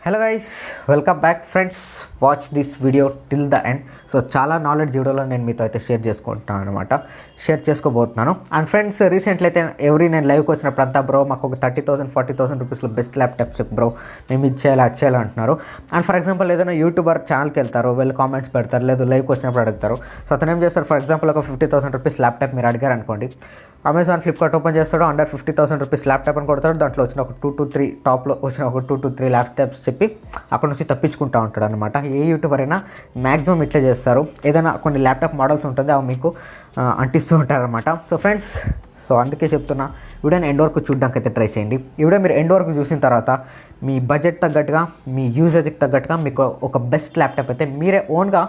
Hello guys, welcome back friends. Watch this video till the end. So చాలా knowledge వీడియోలో నేను మీతో అయితే షేర్ చేసుకుంటున్నాను అనమాట, షేర్ చేసుకోబోతున్నాను. అండ్ ఫ్రెండ్స్, రీసెంట్లీ అయితే నేను లైవ్కి వచ్చినప్పుడు అంతా బ్రో మాకు ఒక 30,000 40,000 రూపీస్లో బెస్ట్ ల్యాప్టాప్స్ చెప్పు బ్రో, మేము ఇది చేయాలి అది చేయాలి అంటున్నారు. అండ్ ఫర్ ఎగ్జాంపుల్ ఏదైనా యూట్యూబర్ ఛానల్కి వెళ్తారు, వీళ్ళు కామెంట్స్ పెడతారు, లేదు లైవ్కి వచ్చినప్పుడు అడుగుతారు. సో అతను ఏం చేస్తారు, ఫర్ ఎగ్జాంపుల్ ఒక 50,000 రూపీస్ ల్యాప్టాప్ మీరు అడిగారు అనుకోండి, అమెజాన్ ఫ్లిప్కార్ట్ ఓపెన్ చేస్తాడు, అండర్ 50,000 రూపీస్ ల్యాప్టాప్ అని కొడతాడు. దాంట్లో వచ్చిన ఒక 2 to 3 టాప్లో వచ్చిన ఒక 2 to 3 ల్యాప్టాప్స్ చెప్పి అక్కడ నుంచి తప్పించుకుంటూ ఉంటాడు అనమాట. ఏ యూట్యూబర్ అయినా మ్యాక్సిమం ఇట్లే చేస్తారు. ఏదైనా కొన్ని ల్యాప్టాప్ మోడల్స్ ఉంటుంది, అవి మీకు అంటిస్తూ ఉంటారనమాట. సో ఫ్రెండ్స్, సో అందుకే చెప్తున్నా, వీడియోని ఎండ్ వరకు చూడడానికి అయితే ట్రై చేయండి. ఈ వీడియో మీరు ఎండ్ వరకు చూసిన తర్వాత మీ బడ్జెట్ తగ్గట్టుగా, మీ యూజేజ్కి తగ్గట్టుగా మీకు ఒక బెస్ట్ ల్యాప్టాప్ అయితే మీరే ఓన్గా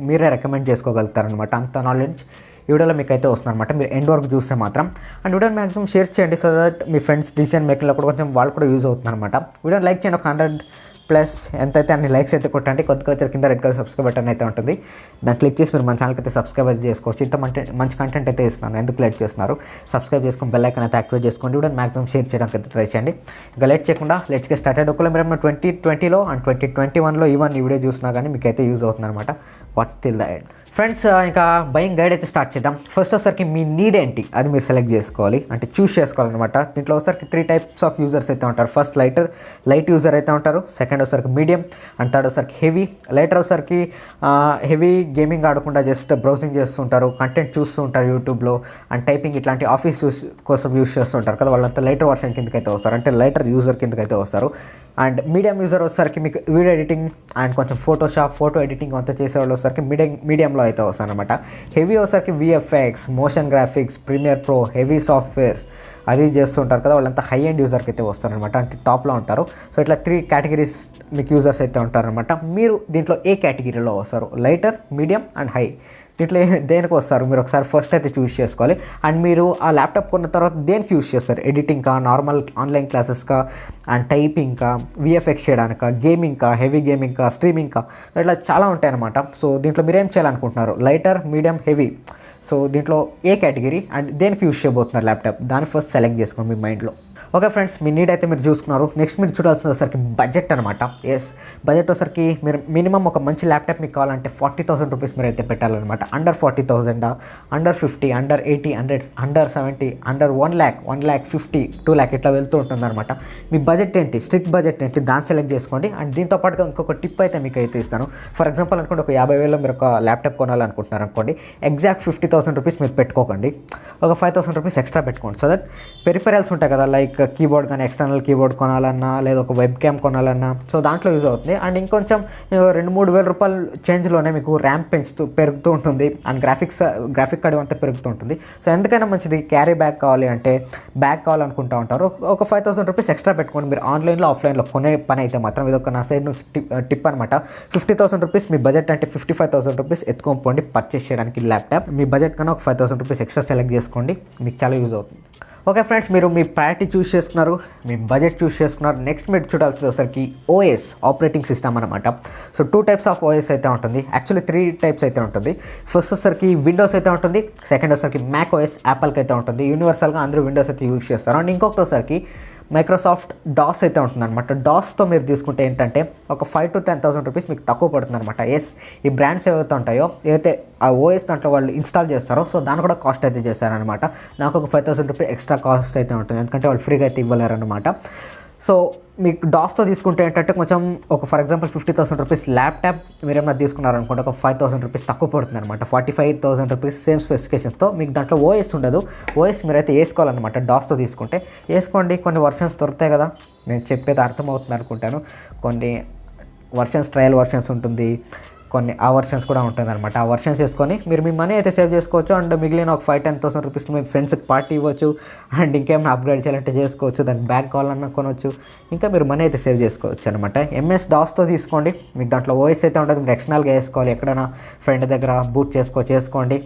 మీరే రికమెండ్ చేసుకోగలుగుతారనమాట. అంత నాలెడ్జ్ ఈ వీడియోలో మీకు అయితే వస్తుంది అనమాట, మీరు ఎండ్ వరకు చూస్తే మాత్రం. అండ్ వీడియోని మ్యాక్సిమం షేర్ చేయండి, సో దట్ మీ ఫ్రెండ్స్ డిసిజన్ మేకింగ్లో కూడా కొంచెం వాళ్ళు కూడా యూజ్ అవుతుంది అనమాట. వీడియోని లైక్ చేయండి, ఒక 100+ ఎంతైతే అన్ని లైక్స్ అయితే కొట్టండి. కొద్దిగా వచ్చారు కింద రెడ్ కలర్ సబ్స్క్రైబ్ బటన్ అయితే ఉంటుంది, దాన్ని క్లిక్ చేసి మీరు మన ఛానల్కి అయితే సబ్స్క్రైబ్ అయితే చేసుకోవచ్చు. ఇంత మంచి కంటెంట్ అయితే ఇస్తున్నాను, ఎందుకు లేట్ చేస్తున్నారు? సబ్స్క్రైబ్ చేసుకొని బెల్ ఐకాన్ అయితే యాక్టివేట్ చేసుకోండి. వీడియోని మ్యాక్సిమం షేర్ చేయడానికి అయితే ట్రై చేయండి. ఇంకా లేట్ చేయకుండా లెట్స్ గెట్ స్టార్టెడ్. ఒకవేళ మీరు 2020లో అండ్ 2021లో ఈవెన్ ఈ వీడియో చూసినా కానీ మీకు అయితే యూజ్ అవుతుంది అనమాట. Watch till the end friends. ఇంకా బయింగ్ గైడ్ అయితే స్టార్ట్ చేద్దాం. ఫస్ట్ వచ్చరికి మీ నీడ్ ఏంటి అది మీరు సెలెక్ట్ చేసుకోవాలి, అంటే చూస్ చేసుకోవాలన్నమాట. దీంట్లో వచ్చరికి 3 types ఆఫ్ యూజర్స్ అయితే ఉంటారు. ఫస్ట్ లైట్ యూజర్ అయితే ఉంటారు, సెకండ్ వచ్చరికి మీడియం, అండ్ థర్డ్ వచ్చరికి హెవీ. లైటర్ వచ్చరికి హెవీ గేమింగ్ ఆడకుండా జస్ట్ బ్రౌజింగ్ చేస్తుంటారు, కంటెంట్ చూస్తూ ఉంటారు యూట్యూబ్లో, అండ్ టైపింగ్ ఇట్లాంటి ఆఫీస్ కోసం యూస్ చేస్తుంటారు కదా, వాళ్ళంతా లైటర్ వర్షన్ కిందకి అయితే వస్తారు, అంటే లైటర్ యూజర్ కిందకి అయితే వస్తారు. అండ్ మీడియం యూజర్ వచ్చేసరికి మీకు వీడియో ఎడిటింగ్ అండ్ కొంచెం ఫోటో ఎడిటింగ్ అంతా చేసేవాళ్ళు వచ్చేసరికి మీడియంలో అయితే వస్తారు అనమాట. హెవీ వచ్చేసరికి VFX, motion graphics, premiere pro, heavy softwares అది చేస్తుంటారు కదా, వాళ్ళంతా హై ఎండ్ యూజర్కి అయితే వస్తారనమాట, అంటే టాప్లో ఉంటారు. సో ఇట్లా 3 categories మీకు యూజర్స్ అయితే ఉంటారనమాట. మీరు దీంట్లో ఏ కేటగిరీలో వస్తారు? Lighter, medium and high. దీంట్లో దేనికి వస్తారు మీరు ఒకసారి ఫస్ట్ అయితే చూస్ చేసుకోవాలి. అండ్ మీరు ఆ ల్యాప్టాప్ కొన్న తర్వాత దేనికి యూస్ చేస్తారు? ఎడిటింగ్కా, నార్మల్ ఆన్లైన్ క్లాసెస్కా, అండ్ టైపింగ్కా, విఎఫ్ఎక్స్ చేయడానికా, గేమింగ్కా, హెవీ గేమింగ్కా, స్ట్రీమింగ్కా, ఇట్లా చాలా ఉంటాయి అనమాట. సో దీంట్లో మీరు ఏం చేయాలనుకుంటున్నారు? Lighter, medium, heavy. సో దీంట్లో ఏ కేటగిరీ అండ్ దేనికి యూస్ చేయబోతున్నారు ల్యాప్టాప్, దాన్ని ఫస్ట్ సెలెక్ట్ చేసుకోండి మీ మైండ్లో. ఓకే ఫ్రెండ్స్, మీ నీడ్ అయితే మీరు చూసుకున్నారు. నెక్స్ట్ మీరు చూడాల్సిన వచ్చరికి బడ్జెట్ అనమాట. ఎస్, బడ్జెట్ వచ్చరికి మీరు మినిమం ఒక మంచి ల్యాప్టాప్ మీకు కావాలంటే 40,000 రూపీస్ మీరు అయితే పెట్టాలన్నమాట. Under 40,000, under 50, under 80, under 70, under 1,50,000, 2,00,000 ఇట్లా వెళ్తూ ఉంటుంది అనమాట. మీ బడ్జెట్ ఏంటి, స్ట్రిక్ట్ బడ్జెట్ ఏంటి, దాన్ని సెలెక్ట్ చేసుకోండి. అండ్ దీంతో పాటుగా ఇంకొక టిప్ అయితే మీకు అయితే ఇస్తాను. ఫర్ ఎగ్జాంపుల్ అనుకోండి, ఒక 50,000లో మీరు ఒక ల్యాప్టాప్ కొనాలనుకుంటున్నారు అనుకోండి, ఎగ్జాక్ట్ 50,000 రూపీస్ మీరు పెట్టుకోకండి, ఒక 5,000 రూపీస్ ఎక్స్ట్రా పెట్టుకోండి. సో దట్ పెరిఫెరల్స్ ఉంటాయి కదా, లైక్ కీబోర్డ్ కానీ ఎక్స్టర్నల్ కీబోర్డ్ కొనాలన్నా, లేదా ఒక వెబ్ క్యామ్ కొనాలన్నా, సో దాంట్లో యూజ్ అవుతుంది. అండ్ ఇంకొంచెం 2-3 వేల రూపాయలు చేంజ్లోనే మీకు ర్యామ్ పెరుగుతూ ఉంటుంది, అండ్ గ్రాఫిక్ కార్డ్ అంతా పెరుగుతూ ఉంటుంది. సో ఎందుకైనా మంచిది, క్యారీ బ్యాగ్ కావాలనుకుంటూ ఉంటారు, ఒక 5,000 రూపీస్ ఎక్స్ట్రా పెట్టుకోండి. మీరు ఆన్లైన్లో ఆఫ్లైన్లో కొనే పని అయితే మాత్రం ఇది ఒక నా సైడ్ నుంచి టిప్ అనమాట. 50,000 రూపీస్ మీ బడ్జెట్ అంటే 55,000 రూపీస్ ఎత్తుకోండి పర్చేస్ చేయడానికి ల్యాప్టాప్. మీ బడ్జెట్ కన్నా ఒక 5,000 రూపీస్ ఎక్స్ట్రా సెలెక్ట్ చేసుకోండి, మీకు చాలా యూజ్ అవుతుంది. ఓకే ఫ్రెండ్స్, మీరు మీ ప్రయారిటీ చూస్ చేసుకున్నారు, మీ బడ్జెట్ చూస్ చేసుకున్నారు. నెక్స్ట్ మీరు చూడాల్సింది ఒకసారికి ఓఎస్, ఆపరేటింగ్ సిస్టమ్ అనమాట. సో 2 types ఆఫ్ ఓఎస్ అయితే ఉంటుంది, యాక్చువల్లీ 3 types అయితే ఉంటుంది. ఫస్ట్ వచ్చరికి విండోస్ అయితే ఉంటుంది, సెకండ్ వచ్చరికి మ్యాక్ ఓఎస్, యాపిల్కి అయితే ఉంటుంది. యూనివర్సల్గా అందరూ విండోస్ అయితే యూజ్ చేస్తారు. అండ్ ఇంకొకటి వచ్చరికి మైక్రోసాఫ్ట్ డాస్ అయితే ఉంటుంది అనమాట. డాస్తో మీరు తీసుకుంటే ఏంటంటే ఒక 5,000 to 10,000 రూపీస్ మీకు తక్కువ పడుతుంది అనమాట. ఎస్, ఈ బ్రాండ్స్ ఏవైతే ఉంటాయో, ఏదైతే ఆ ఓఎస్ దాంట్లో వాళ్ళు ఇన్స్టాల్ చేస్తారో, సో దాన్ని కూడా కాస్ట్ అయితే చేస్తారనమాట. నాకు ఒక 5,000 రూపీస్ ఎక్స్ట్రా కాస్ట్ అయితే ఉంటుంది, ఎందుకంటే వాళ్ళు ఫ్రీగా అయితే ఇవ్వలేరు అనమాట. సో మీకు డాస్తో తీసుకుంటే ఏంటంటే కొంచెం ఒక ఫర్ ఎగ్జాంపుల్ 50,000 రూపీస్ ల్యాప్టాప్ మీరు ఏమైనా తీసుకున్నారనుకుంటే ఒక 5,000 రూపీస్ తక్కువ పడుతుంది అనమాట. 45,000 రూపీస్ సేమ్ స్పెసిఫికేషన్స్తో. మీకు దాంట్లో ఓఎస్ ఉండదు, ఓఎస్ మీరైతే వేసుకోవాలన్నమాట. డాస్తో తీసుకుంటే వేసుకోండి, కొన్ని వర్షన్స్ దొరుకుతాయి కదా, నేను చెప్పేది అర్థమవుతుంది అనుకుంటాను. కొన్ని వర్షన్స్, ట్రయల్ వర్షన్స్ ఉంటుంది, కొన్ని ఆ వర్షన్స్ కూడా ఉంటుంది అనమాట. ఆ వర్షన్స్ వేసుకొని మీరు మీ మనీ అయితే సేవ్ చేసుకోవచ్చు. అండ్ మిగిలిన ఒక 5-10,000 రూపీస్ మీ ఫ్రెండ్స్కి పార్టీ ఇవ్వచ్చు, అండ్ ఇంకేమైనా అప్గ్రేడ్ చేయాలంటే చేసుకోవచ్చు, దానికి బ్యాగ్ కావాలన్నా కొనవచ్చు, ఇంకా మీరు మనీ అయితే సేవ్ చేసుకోవచ్చు అనమాట. ఎంఎస్ డాస్తో తీసుకోండి, మీకు దాంట్లో ఓఎస్ అయితే ఉంటుంది, మీరు ఎక్స్టర్నల్గా వేసుకోవాలి, ఎక్కడైనా ఫ్రెండ్ దగ్గర బూట్ చేసుకోండి.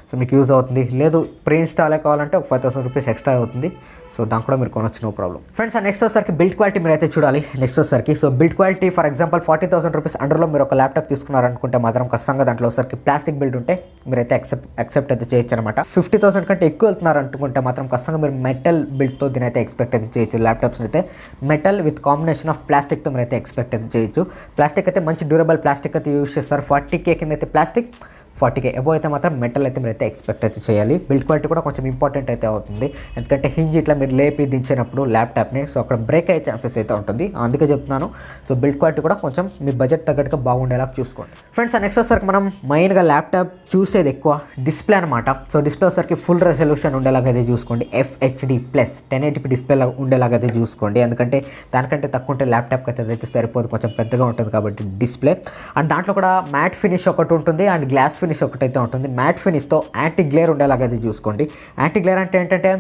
సో మీకు యూజ్ అవుతుంది. లేదు ప్రీ ఇన్స్టాలే కావాలంటే ఒక 5,000 రూపీస్ ఎక్స్ట్రా అవుతుంది. సో దాని కూడా మీరు కొనొచ్చు, నో ప్రాబ్లం ఫ్రెండ్స్. నెక్స్ట్ వచ్చేసరికి బిల్డ్ క్వాలిటీ మీరు అయితే చూడాలి. నెక్స్ట్ వచ్చేసరికి so build quality for example 40,000 rupees అండర్లో మీరు ఒక ల్యాప్టాప్ తీసుకున్నారనుకుంటే మాత్రం ఖచ్చితంగా దాంట్లో వచ్చేసరికి ప్లాస్టిక్ బిల్డ్ ఉంటే మీరైతే యాక్సెప్ట్ అయితే చేయొచ్చు అనమాట. 50,000 కంటే ఎక్కువ వెళ్తున్నారు అనుకుంటే మాత్రం ఖచ్చితంగా మీరు మెటల్ బిల్డ్తో దీని అయితే ఎక్స్పెక్ట్ అయితే చేయొచ్చు. ల్యాప్టాప్స్ అయితే మెటల్ విత్ కాంబినేషన్ ఆఫ్ ప్లాస్టిక్తో మీరు అయితే ఎక్స్పెక్ట్ అయితే చేయొచ్చు. ప్లాస్టిక్ అయితే మంచి డ్యూరబుల్ ప్లాస్టిక్ అయితే యూస్ చేస్తారు. 40K కింద అయితే ప్లాస్టిక్, 40K అబోవ్ అయితే మాత్రం మెటల్ అయితే మీరైతే ఎక్స్పెక్ట్ అయితే చేయాలి. బిల్డ్ క్వాలిటీ కూడా కొంచెం ఇంపార్టెంట్ అయితే అవుతుంది. ఎందుకంటే హింజ్ ఇట్లా మీరు లేపి దించినప్పుడు ల్యాప్టాప్ని సో అక్కడ బ్రేక్ అయ్యే ఛాన్సెస్ అయితే ఉంటుంది. అందుకే చెప్తున్నాను. సో బిల్డ్ క్వాలిటీ కూడా కొంచెం మీ బడ్జెట్ తగ్గట్టుగా బాగుండేలా చూసుకోండి ఫ్రెండ్స్. నెక్స్ట్ వచ్చేసరికి మనం మెయిన్గా ల్యాప్టాప్ చూసేది ఎక్కువ డిస్ప్లే అనమాట. సో డిస్ప్లే వచ్చేసరికి ఫుల్ రెజల్యూషన్ ఉండేలాగా అయితే చూసుకోండి. FHD+ 1080p డిస్ప్లే ఉండేలాగా అయితే చూసుకోండి. ఎందుకంటే దానికంటే తక్కువ ఉంటే ల్యాప్టాప్కి అయితే సరిపోదు, కొంచెం పెద్దగా ఉంటుంది కాబట్టి డిస్ప్లే. అండ్ దాంట్లో కూడా మ్యాట్ ఫినిష్ ఒకటి ఉంటుంది అండ్ గ్లాస్ ఫినిష్ ఒకటైతే ఉంటుంది. మ్యాట్ ఫినిష్తో యాంటీ గ్లేర్ ఉండేలాగా అయితే చూసుకోండి. యాంటీ గ్లేర్ అంటే ఏంటంటే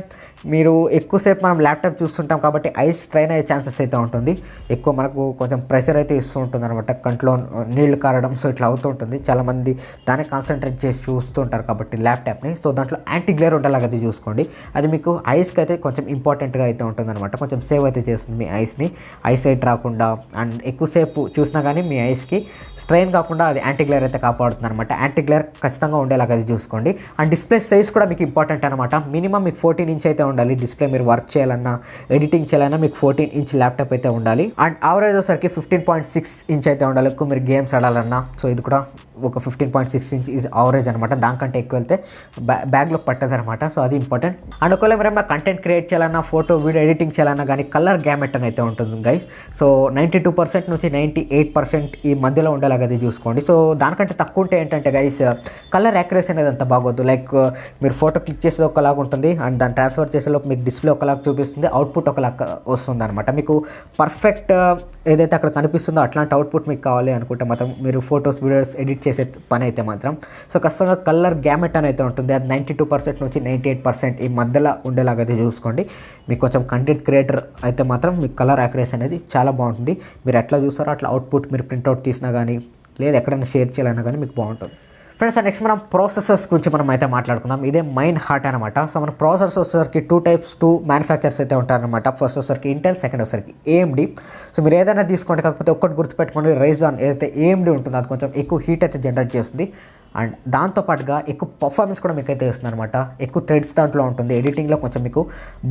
మీరు ఎక్కువసేపు మనం ల్యాప్టాప్ చూస్తుంటాం కాబట్టి ఐస్ స్ట్రైన్ అయ్యే ఛాన్సెస్ అయితే ఉంటుంది. ఎక్కువ మనకు కొంచెం ప్రెషర్ అయితే ఇస్తూ ఉంటుంది అనమాట, కంట్లో నీళ్లు కారడం సో ఇట్లా అవుతూ ఉంటుంది. చాలామంది దాన్ని కాన్సన్ట్రేట్ చేసి చూస్తుంటారు కాబట్టి ల్యాప్టాప్ని. సో దాంట్లో యాంటీ గ్లేర్ ఉండేలాగా అయితే చూసుకోండి. అది మీకు ఐస్కి అయితే కొంచెం ఇంపార్టెంట్గా అయితే ఉంటుంది అనమాట. కొంచెం సేవ్ అయితే చేస్తుంది మీ ఐస్ని, ఐసైట్ రాకుండా అండ్ ఎక్కువసేపు చూసినా కానీ మీ ఐస్కి స్ట్రెయిన్ కాకుండా అది యాంటీ గ్లేర్ అయితే కాపాడుతుంది అనమాట. యాంటీ గ్లేర్ ఖచ్చితంగా ఉండేలాగా అయితే చూసుకోండి. అండ్ డిస్ప్లే సైజ్ కూడా మీకు ఇంపార్టెంట్ అనమాట. మినిమం మీకు 14 ఇంచ్ అయితే ఉండాలి. డిస్ప్లే మీరు వర్క్ చేయాలన్నా ఎడిటింగ్ చేయాలన్నా మీకు 14 ఇంచ్ ల్యాప్టాప్ అయితే ఉండాలి. అండ్ యావరేజ్ వచ్చేసరికి 15.6 ఇంచ్ అయితే ఉండాలి. ఎక్కువ మీరు గేమ్స్ ఆడాలన్నా సో ఇది కూడా ఒక 15.6 ఇంచ్ ఈజ్ యావరేజ్ అనమాట. దానికంటే ఎక్కువ వెళ్తే బ్యాగ్లో పట్టదు అనమాట. సో అది ఇంపార్టెంట్. అండ్ ఒకవేళ మీరు ఏమైనా కంటెంట్ క్రియేట్ చేయాలన్నా, ఫోటో వీడియో ఎడిటింగ్ చేయాలన్నా కానీ కలర్ గ్యామెట్ అని అయితే ఉంటుంది గైస్. సో 92% నుంచి 98% ఈ మధ్యలో ఉండేలాగా అయితే చూసుకోండి. సో దానికంటే తక్కువ ఉంటే ఏంటంటే గైస్ కలర్ యాక్యురసీ అనేది అంత బాగోదు. లైక్ మీరు ఫోటో క్లిక్ చేసేది ఒకలాగా ఉంటుంది అండ్ దాన్ని ట్రాన్స్ఫర్ చేసేలోపు మీకు డిస్ప్లే ఒకలాగా చూపిస్తుంది, అవుట్పుట్ ఒకలాగా వస్తుంది అనమాట. మీకు పర్ఫెక్ట్ ఏదైతే అక్కడ కనిపిస్తుందో అట్లాంటి అవుట్పుట్ మీకు కావాలి అనుకుంటే మాత్రం మీరు ఫొటోస్ వీడియోస్ ఎడిట్ చేసే పని అయితే మాత్రం సో ఖచ్చితంగా కలర్ గ్యామెట్ అని అయితే ఉంటుంది. అది 92% నుంచి 98% ఈ మధ్యలో ఉండేలాగా అయితే చూసుకోండి. మీకు కొంచెం కంటెంట్ క్రియేటర్ అయితే మాత్రం మీకు కలర్ యాక్యురసీ అనేది చాలా బాగుంటుంది. మీరు ఎట్లా చూస్తారో అట్లా అవుట్పుట్ మీరు ప్రింట్అవుట్ తీసినా కానీ లేదా ఎక్కడైనా షేర్ చేయాలన్నా కానీ మీకు బాగుంటుంది ఫ్రెండ్స్. నెక్స్ట్ మనం ప్రాసెసర్స్ గురించి మనం అయితే మాట్లాడుకుందాం. ఇదే మెయిన్ హార్ట్ అనమాట. సో మన ప్రాసెసర్స్ వచ్చేసరికి 2 మ్యానుఫ్యాక్చర్స్ అయితే ఉంటారనమాట. ఫస్ట్ వచ్చేసరికి ఇంటెల్, సెకండ్ వచ్చేసరికి AMD. సో మీరు ఏదైనా తీసుకోండి, కాకపోతే ఒక్కటి గుర్తుపెట్టుకోండి, రైజాన్ ఏదైతే AMD ఉంటుందో అది కొంచెం ఎక్కువ హీట్ అయితే జనరేట్ చేస్తుంది అండ్ దాంతోపాటుగా ఎక్కువ పర్ఫార్మెన్స్ కూడా మీకు అయితే ఇస్తుంది అనమాట. ఎక్కువ థ్రెడ్స్ దాంట్లో ఉంటుంది, ఎడిటింగ్లో కొంచెం మీకు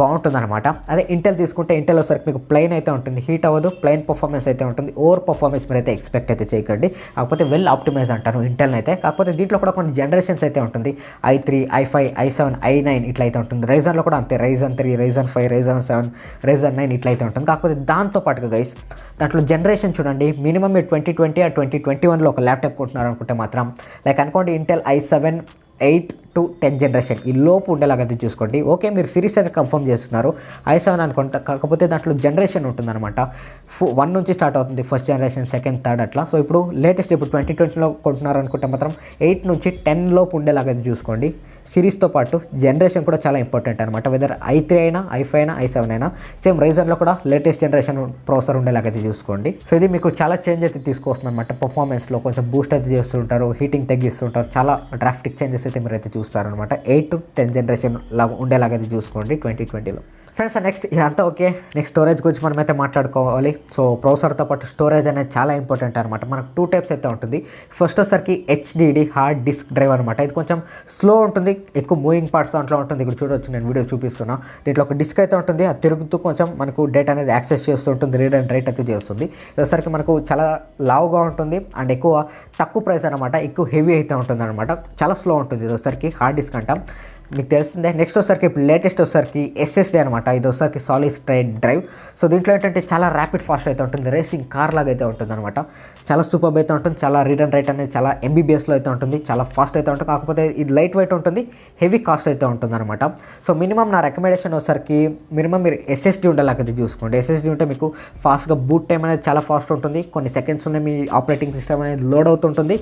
బాగుంటుంది అనమాట. అదే ఇంటెల్ తీసుకుంటే ఇంటెల్ వచ్చేసరికి మీకు ప్లెయిన్ అయితే ఉంటుంది, హీట్ అవ్వదు, ప్లెయిన్ పర్ఫార్మెన్స్ అయితే ఉంటుంది. ఓవర్ పర్ఫార్మెన్స్ మీరు అయితే ఎక్స్పెక్ట్ అయితే చేయకండి. కాకపోతే వెల్ ఆప్టిమైజ్ అంటాను ఇంటెల్ అయితే. కాకపోతే దీంట్లో కూడా కొన్ని జనరేషన్స్ అయితే ఉంటుంది. i3, i5, i7, i9 ఇట్లా అయితే ఉంటుంది. రైజన్లో కూడా అంతే, రైజన్ 3, రైజన్ 5, రైజన్ 7, రైజన్ 9 ఇట్లా అయితే ఉంటుంది. కాకపోతే దాంతోపాటుగా గైస్ దాంట్లో జనరేషన్ చూడండి. మినిమం మీరు 2020 ఆ 2021లో ఒక ల్యాప్టాప్ కొంటున్నారు అనుకుంటే మాత్రం లైక్ అనుకోండి ఇంటెల్ i7 8 to 10 జనరేషన్ ఈ లోపు ఉండేలాగా చూసుకోండి. ఓకే మీరు సిరీస్ అయితే కన్ఫర్మ్ చేస్తున్నారు i7 అనుకుంటా, కాకపోతే దాంట్లో జనరేషన్ ఉంటుందన్నమాట. 1 నుంచి స్టార్ట్ అవుతుంది, ఫస్ట్ జనరేషన్, సెకండ్, థర్డ్ అట్లా. సో ఇప్పుడు లేటెస్ట్ ఇప్పుడు 2020లో కొంటున్నారు అనుకుంటే మాత్రం 8 నుంచి 10 లోపు ఉండేలాగా చూసుకోండి. సిరీస్తో పాటు జనరేషన్ కూడా చాలా ఇంపార్టెంట్ అనమాట. వెదర్ i3 అయినా, i5 అయినా, i7 అయినా సేమ్ రైజన్లో కూడా లేటెస్ట్ జనరేషన్ ప్రాసెసర్ ఉండేలాగా చూసుకోండి. సో ఇది మీకు చాలా చేంజ్ అయితే తీసుకొస్తుంది అనమాట. పర్ఫార్మెన్స్లో కొంచెం బూస్ట్ అయితే చేస్తుంటారు, హీటింగ్ తగ్గిస్తుంటారు, చాలా డ్రాఫ్టిక్ చేంజెస్ అయితే మీరు అయితే చూస్తారనమాట. 8 to 10 జనరేషన్ లాగా ఉండేలాగా అయితే చూసుకోండి 2020లో ఫ్రెండ్స్. నెక్స్ట్ ఇదంతా ఓకే. నెక్స్ట్ స్టోరేజ్ గురించి మనమైతే మాట్లాడుకోవాలి. సో ప్రాసెసర్తో పాటు స్టోరేజ్ అనేది చాలా ఇంపార్టెంట్ అనమాట. మనకు 2 టైప్స్ అయితే ఉంటుంది. ఫస్ట్ వచ్చేసరికి HDD హార్డ్ డిస్క్ డ్రైవ్ అనమాట. ఇది కొంచెం స్లో ఉంటుంది, ఎక్కువ మూవింగ్ పార్ట్స్ దాంట్లో ఉంటుంది. ఇక్కడ చూడవచ్చు, నేను వీడియో చూపిస్తున్నా. దీంట్లో ఒక డిస్క్ అయితే ఉంటుంది, అది తిరుగుతూ కొంచెం మనకు డేటా అనేది యాక్సెస్ చేస్తూ ఉంటుంది, రీడ్ అండ్ రైట్ అయితే చేస్తుంది. వచ్చేసరికి మనకు చాలా లావుగా ఉంటుంది అండ్ తక్కువ ప్రైస్ అనమాట, ఎక్కువ హెవీ అయితే ఉంటుంది అనమాట. చాలా స్లో ఉంటుంది. ఇది వచ్చేసరికి హార్డ్ డిస్క్ అంటాం, మీకు తెలిసిందే. నెక్స్ట్ వచ్చేసరికి ఇప్పుడు లేటెస్ట్ వచ్చేసరికి SSD అనమాట. ఇది వచ్చేసరికి సాలిడ్ స్టేట్ డ్రైవ్. సో దీంట్లో ఏంటంటే చాలా ర్యాపిడ్ ఫాస్ట్ అయితే ఉంటుంది, రేసింగ్ కార్ లాగా అయితే ఉంటుంది అనమాట. చాలా సూపర్ అయితే ఉంటుంది, చాలా రీడ్ అండ్ రైట్ అనేది చాలా MBBSలో అయితే ఉంటుంది, చాలా ఫాస్ట్ అయితే ఉంటుంది. కాకపోతే ఇది లైట్ వెయిట్ ఉంటుంది, హెవీ కాస్ట్ అయితే ఉంటుంది అనమాట. సో మినిమం నా రికమెండేషన్ వచ్చేసరికి మినిమం మీరు SSD ఉండేలాగైతే చూసుకోండి. SSD ఉంటే మీకు ఫాస్ట్గా బూట్ టైం అనేది చాలా ఫాస్ట్ ఉంటుంది, కొన్ని సెకండ్స్లోనే మీ ఆపరేటింగ్ సిస్టమ్ అనేది లోడ్ అవుతుంటుంది.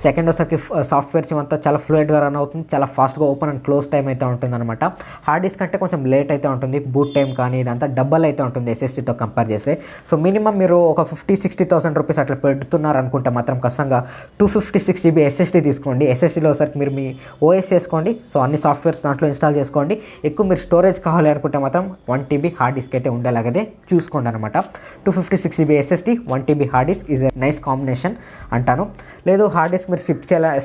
సెకండ్ వచ్చేసరికి సాఫ్ట్వేర్స్ అంతా చాలా ఫ్లూయెంట్గా రన్ అవుతుంది, చాలా ఫాస్ట్గా open and close time time అయితే ఉంటుందన్నమాట. హార్డ్ డిస్క్ అంటే కొంచెం లేట్ అయితే ఉంటుంది, బూట్ టైం కానీ ఇదంతా డబల్ అయితే ఉంటుంది ఎస్ఎస్డీతో కంపేర్ చేస్తే. సో మినిమం మీరు ఒక 50,000-60,000 రూపీస్ అట్లా పెడుతున్నారు అనుకుంటే మాత్రం ఖచ్చితంగా 256 GB ఎస్ఎస్డీ తీసుకోండి. ఎస్ఎస్డీలో ఒకసారి మీరు మీ ఓఎస్ చేసుకోండి, సో అన్ని సాఫ్ట్వేర్స్ దాంట్లో ఇన్స్టాల్ చేసుకోండి. ఎక్కువ మీరు స్టోరేజ్ కావాలి అనుకుంటే మాత్రం 1 TB హార్డ్ డిస్క్ అయితే ఉండేలాగదే చూసుకోండి అనమాట. 256 GB SSD 1 TB hard disk is a nice combination అంటాను. లేదు హార్డ్ డిస్క్ మీరు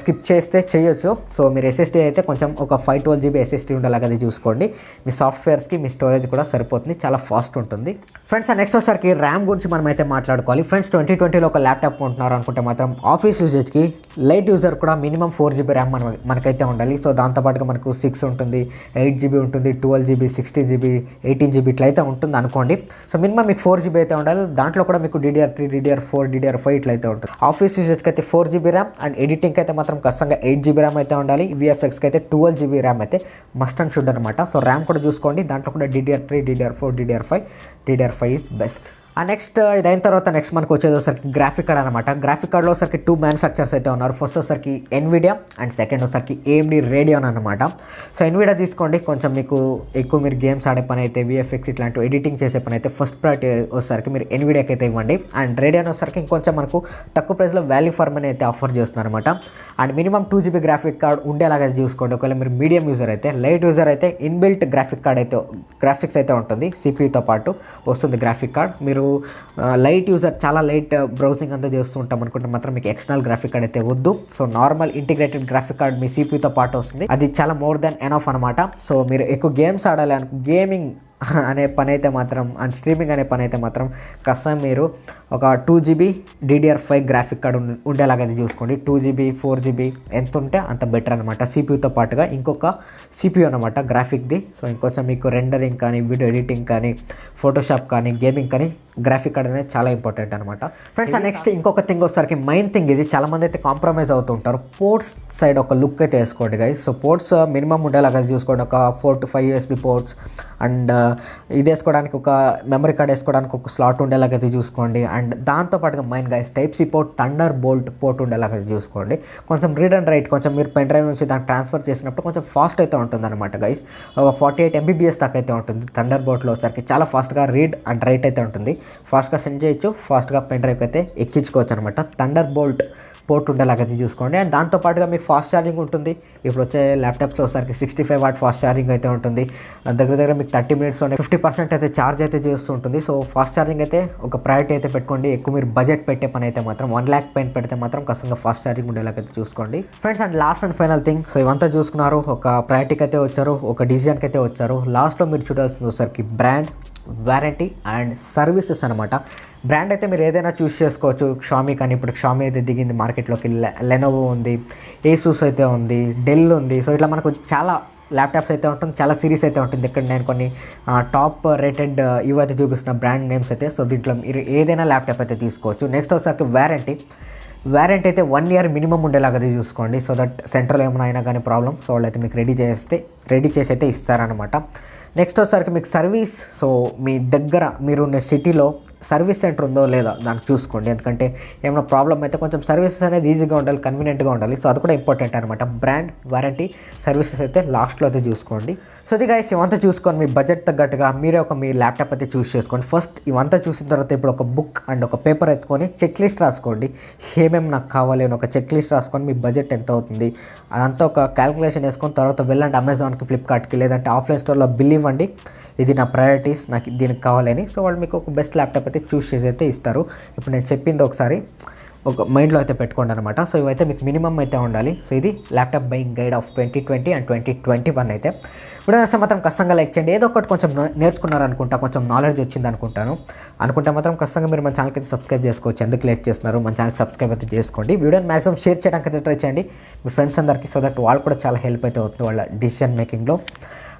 స్కిప్ చేస్తే చేయొచ్చు. సో మీరు ఎస్ఎస్డీ అయితే కొంచెం ఒక 512 GB ఎస్ఎస్డీ ఉండేలాగదే చూసుకోండి. మీ సాఫ్ట్వేర్స్కి మీ స్టోరేజ్ కూడా సరిపోతుంది, చాలా ఫాస్ట్ ఉంటుంది. ఫ్రెండ్స్ నెక్స్ట్ వచ్చేసరికి ర్యామ్ గురించి మనం అయితే మాట్లాడుకోవాలి. ఫ్రెండ్స్ 2020లో ఒక ల్యాప్టాప్ కొంటున్నారు అనుకుంటే మాత్రం ఆఫీస్ యూజేజ్కి లైట్ యూజర్ కూడా మినిమం 4 GB ర్యామ్ మనకైతే ఉండాలి. సో దాంతోపాటుగా మనకు 6 ఉంటుంది, 8 GB ఉంటుంది, 12 GB, 16 GB, 18 GB ఇట్లా అయితే ఉంటుంది అనుకోండి. సో మినిమం మీకు 4 GB అయితే ఉండాలి. దాంట్లో కూడా మీకు DDR3, DDR4, DDR5 ఇట్లా అయితే ఉంటుంది. ఆఫీస్ యూజేజ్కి అయితే 4 GB ర్యామ్ అండ్ ఎడిటింగ్కి అయితే మాత్రం ఖచ్చితంగా 8 GB ర్యామ్ అయితే ఉండాలి. VFXకి అయితే 12 GB ర్యామ్ అయితే మస్ట్ అండ్ షుడ్ అనమాట. సో ర్యామ్ కూడా చూసుకోండి. దాంట్లో కూడా DDR3, DDR4, DDR5 is best. Next ఇదైన తర్వాత నెక్స్ట్ మనకు వచ్చేసరికి గ్రాఫిక్ కార్డ్ అనమాట. గ్రాఫిక్ కార్డ్లో వచ్చరికి 2 మ్యానుఫ్యాక్చర్స్ అయితే ఉన్నారు. ఫస్ట్ వచ్చరికి NVIDIA అండ్ సెకండ్ వచ్చరికి AMD Radeon అనమాట. సో NVIDIA తీసుకోండి, కొంచెం మీకు ఎక్కువ మీరు గేమ్స్ ఆడే పని అయితే VFX ఇట్లాంటి ఎడిటింగ్ చేసే పని అయితే ఫస్ట్ ప్రయారిటీ వచ్చేసరికి మీరు NVIDIAకి అయితే ఇవ్వండి. అండ్ Radeon వచ్చరికి ఇంకొంచెం మనకు తక్కువ ప్రైస్లో వాల్యూ ఫర్ మనీ అయితే ఆఫర్ చేస్తున్నారు అనమాట. And minimum 2 GB graphic card ఉండేలాగా చూసుకోండి. ఒకవేళ మీరు మీడియం యూజర్ అయితే, లైట్ యూజర్ అయితే ఇన్బిల్ట్ గ్రాఫిక్స్ అయితే ఉంటుంది, CPUతో పాటు వస్తుంది గ్రాఫిక్ కార్డ్. మీరు లైట్ యూజర్, చాలా లైట్ బ్రౌజింగ్ అంతా చేస్తూ ఉంటాం అనుకుంటే మాత్రం మీకు ఎక్స్టర్నల్ గ్రాఫిక్ కార్డ్ అయితే వద్దు. So normal integrated graphic card మీ CPUతో పాటు వస్తుంది, అది చాలా మోర్ దెన్ ఎనఫ్ అనమాట. సో మీరు ఎక్కువ గేమ్స్ ఆడాలి గేమింగ్ అనే పని అయితే మాత్రం అండ్ స్ట్రీమింగ్ అనే పని అయితే మాత్రం కష్టం మీరు ఒక 2 GB DDR5 గ్రాఫిక్ కార్డ్ ఉండేలాగా చూసుకోండి. 2 GB 4 GB ఎంత ఉంటే అంత బెటర్ అనమాట. CPUతో పాటుగా ఇంకొక CPU అనమాట గ్రాఫిక్ది. సో ఇంకొంచెం మీకు రెండరింగ్ కానీ, వీడియో ఎడిటింగ్ కానీ, ఫోటోషాప్ కానీ, గేమింగ్ కానీ గ్రాఫిక్ కార్డ్ అనేది చాలా ఇంపార్టెంట్ అనమాట. ఫ్రెండ్స్ నెక్స్ట్ ఇంకొక థింగ్ వచ్చేసరికి మెయిన్ థింగ్, ఇది చాలామంది అయితే కాంప్రమైజ్ అవుతూ ఉంటారు. పోర్ట్స్ సైడ్ ఒక లుక్ అయితే వేసుకోండి గైస్. సో పోర్ట్స్ మినిమం ఉండేలాగా చూసుకోండి. ఒక 4 to 5 USB పోర్ట్స్ అండ్ ఇది వేసుకోవడానికి ఒక మెమరీ కార్డ్ వేసుకోవడానికి ఒక స్లాట్ ఉండేలాగా అయితే చూసుకోండి. అండ్ దాంతోపాటుగా main guys Type-C port, Thunderbolt port ఉండేలాగా చూసుకోండి. కొంచెం రీడ్ అండ్ రైట్, కొంచెం మీరు పెన్ డ్రైవ్ నుంచి దాన్ని ట్రాన్స్ఫర్ చేసినప్పుడు కొంచెం ఫాస్ట్ అయితే ఉంటుంది అనమాట గైస్. ఒక 48 MBps దాకా అయితే ఉంటుంది. Thunderboltలో వచ్చరికి చాలా ఫాస్ట్గా రీడ్ అండ్ రైట్ అయితే ఉంటుంది, ఫాస్ట్గా సెండ్ చేయొచ్చు, ఫాస్ట్గా పెన్ డ్రైవ్కి అయితే ఎక్కించుకోవచ్చు అనమాట. Thunderbolt పోర్ట్ ఉండేలాగైతే చూసుకోండి. అండ్ దాంతోపాటుగా మీకు ఫాస్ట్ ఛార్జింగ్ ఉంటుంది. ఇప్పుడు వచ్చే ల్యాప్టాప్స్లో ఒకసారికి 65 వాట్ ఫాస్ట్ ఛార్జింగ్ అయితే ఉంటుంది. దగ్గర మీకు 30 minutesలోనే 50% అయితే ఛార్జ్ అయితే చేస్తూ ఉంటుంది. సో ఫాస్ట్ ఛార్జింగ్ అయితే ఒక ప్రయారిటీ అయితే పెట్టుకోండి. ఎక్కువ మీరు బడ్జెట్ పెట్టే పని అయితే మాత్రం 1 lakh పైన పెడితే మాత్రం ఖచ్చితంగా ఫాస్ట్ ఛార్జింగ్ ఉండేలాగైతే చూసుకోండి friends. And last and final thing, so ఇవంతా చూసుకున్నారు, ఒక ప్రయారిటీకి అయితే వచ్చారు, ఒక డిసిజన్కి అయితే వచ్చారు. లాస్ట్లో మీరు చూడాల్సింది ఒకసారికి బ్రాండ్, వారంటీ అండ్ సర్వీసెస్ అనమాట. బ్రాండ్ అయితే మీరు ఏదైనా చూస్ చేసుకోవచ్చు. షామీ కానీ, ఇప్పుడు షామీ అయితే దిగింది మార్కెట్లోకి, లెనోవో ఉంది, ఏసూస్ అయితే ఉంది, డెల్ ఉంది. సో ఇట్లా మనకు చాలా ల్యాప్టాప్స్ అయితే ఉంటుంది, చాలా సిరీస్ అయితే ఉంటుంది. ఇక్కడ నేను కొన్ని టాప్ రేటెడ్ ఇవైతే చూపిస్తున్న బ్రాండ్ నేమ్స్ అయితే. సో దీంట్లో మీరు ఏదైనా ల్యాప్టాప్ అయితే తీసుకోవచ్చు. నెక్స్ట్ వచ్చేసరికి వారంటీ అయితే 1 year మినిమం ఉండేలాగా చూసుకోండి. సో దట్ సెంట్రల్ ఏమైనా అయినా కానీ ప్రాబ్లం, సో వాళ్ళైతే మీకు రెడీ చేసి అయితే ఇస్తారనమాట. నెక్స్ట్ వచ్చేసరికి మీకు సర్వీస్, సో మీ దగ్గర మీరున్న సిటీలో సర్వీస్ సెంటర్ ఉందో లేదా దానికి చూసుకోండి. ఎందుకంటే ఏమైనా ప్రాబ్లం అయితే కొంచెం సర్వీసెస్ అనేది ఈజీగా ఉండాలి, కన్వీనియంట్గా ఉండాలి. సో అది కూడా ఇంపార్టెంట్ అనమాట. బ్రాండ్, వారంటీ, సర్వీసెస్ అయితే లాస్ట్లో అయితే చూసుకోండి. సో ఇది గైస్ ఇవంతా చూసుకొని మీ బడ్జెట్ తగ్గట్టుగా మీరే మీ ల్యాప్టాప్ అయితే చూస్ చేసుకోండి. ఫస్ట్ ఇవంతా చూసిన తర్వాత ఇప్పుడు ఒక బుక్ అండ్ ఒక పేపర్ ఎత్తుకొని చెక్ లిస్ట్ రాసుకోండి. ఏమేమి నాకు కావాలి అని ఒక చెక్ లిస్ట్ రాసుకొని మీ బడ్జెట్ ఎంత అవుతుంది అదంతా ఒక క్యాల్కులేషన్ వేసుకొని తర్వాత వెళ్ళండి అమెజాన్కి, ఫ్లిప్కార్ట్కి, లేదంటే ఆఫ్లైన్ స్టోర్లో బిల్ ఇవ్వండి, ఇది నా ప్రయారిటీస్, నాకు దీనికి కావాలని. సో వాళ్ళు మీకు ఒక బెస్ట్ ల్యాప్టాప్ అయితే చూస్ చేసి అయితే ఇస్తారు. ఇప్పుడు నేను చెప్పింది ఒకసారి ఒక మైండ్లో అయితే పెట్టుకోండి అనమాట. సో ఇవైతే మీకు మినిమం అయితే ఉండాలి. సో ఇది laptop buying guide of 2020 and 2021 అయితే. ఇప్పుడు వస్తే మాత్రం కష్టంగా లైక్ చేయండి. ఏదో ఒకటి కొంచెం నేర్చుకున్నారనుకుంటా, కొంచెం నాలెడ్జ్ వచ్చింది అనుకుంటే మాత్రం కష్టంగా మీరు మన ఛానల్కి అయితే సబ్స్క్రైబ్ చేసుకోవచ్చు. ఎందుకు లేట్ చేస్తున్నారు, మన ఛానల్కి సబ్స్క్రైబ్ అయితే చేసుకోండి. వీడియోని మ్యాక్సిమం షేర్ చేయడానికి అయితే ట్రై చేయండి మీ ఫ్రెండ్స్ అందరికీ, సో దట్ వాళ్ళు కూడా చాలా హెల్ప్ అయితే అవుతుంది వాళ్ళ డిసిషన్ మేకింగ్లో.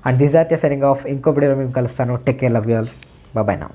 And this are the signing off. ఇంకో వీడియోలో మేము కలుస్తాను. Take care, love you all, bye bye now.